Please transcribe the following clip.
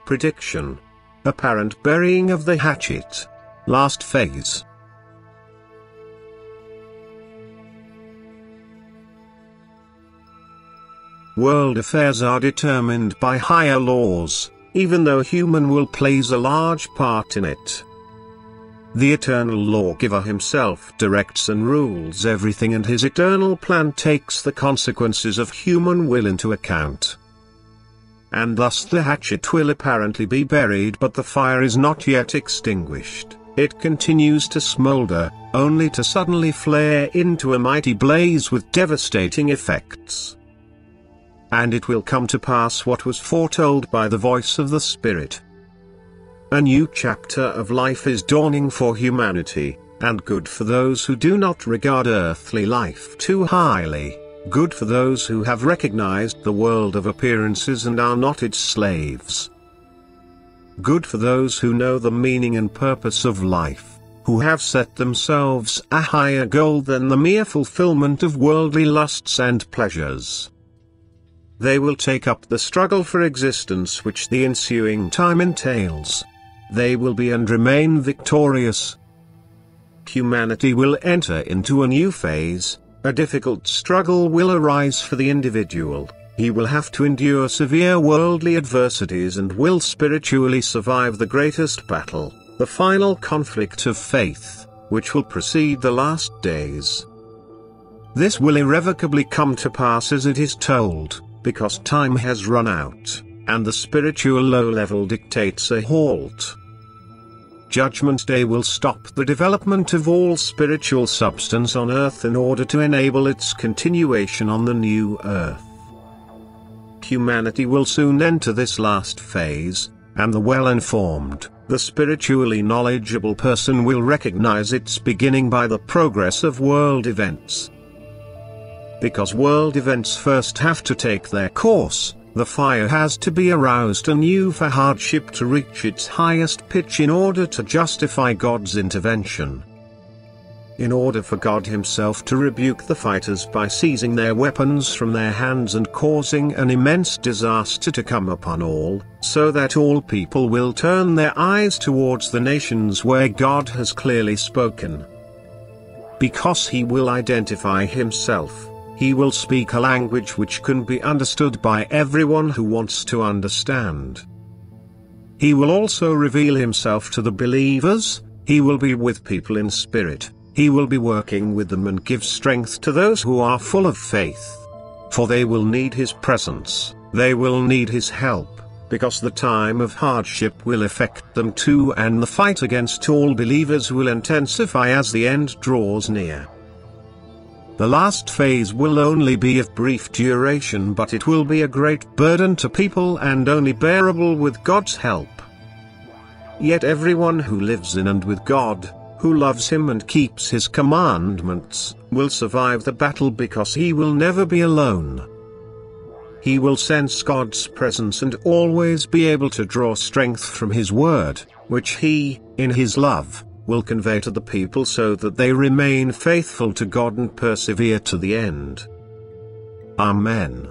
Prediction. Apparent burying of the hatchet. Last phase. World affairs are determined by higher laws, even though human will plays a large part in it. The eternal lawgiver himself directs and rules everything, and his eternal plan takes the consequences of human will into account. And thus the hatchet will apparently be buried, but the fire is not yet extinguished. It continues to smolder, only to suddenly flare into a mighty blaze with devastating effects. And it will come to pass what was foretold by the voice of the Spirit. A new chapter of life is dawning for humanity, and good for those who do not regard earthly life too highly, good for those who have recognized the world of appearances and are not its slaves. Good for those who know the meaning and purpose of life, who have set themselves a higher goal than the mere fulfillment of worldly lusts and pleasures. They will take up the struggle for existence which the ensuing time entails. They will be and remain victorious. Humanity will enter into a new phase. A difficult struggle will arise for the individual. He will have to endure severe worldly adversities and will spiritually survive the greatest battle, the final conflict of faith, which will precede the last days. This will irrevocably come to pass as it is told, because time has run out, and the spiritual low level dictates a halt. Judgment Day will stop the development of all spiritual substance on earth in order to enable its continuation on the new earth. Humanity will soon enter this last phase, and the well-informed, the spiritually knowledgeable person will recognize its beginning by the progress of world events. Because world events first have to take their course, the fire has to be aroused anew for hardship to reach its highest pitch in order to justify God's intervention. In order for God himself to rebuke the fighters by seizing their weapons from their hands and causing an immense disaster to come upon all, so that all people will turn their eyes towards the nations where God has clearly spoken. Because he will identify himself, he will speak a language which can be understood by everyone who wants to understand. He will also reveal himself to the believers. He will be with people in spirit. He will be working with them and give strength to those who are full of faith. For they will need his presence, they will need his help, because the time of hardship will affect them too, and the fight against all believers will intensify as the end draws near. The last phase will only be of brief duration, but it will be a great burden to people and only bearable with God's help. Yet everyone who lives in and with God, who loves him and keeps his commandments, will survive the battle because he will never be alone. He will sense God's presence and always be able to draw strength from his word, which he, in his love, will convey to the people so that they remain faithful to God and persevere to the end. Amen.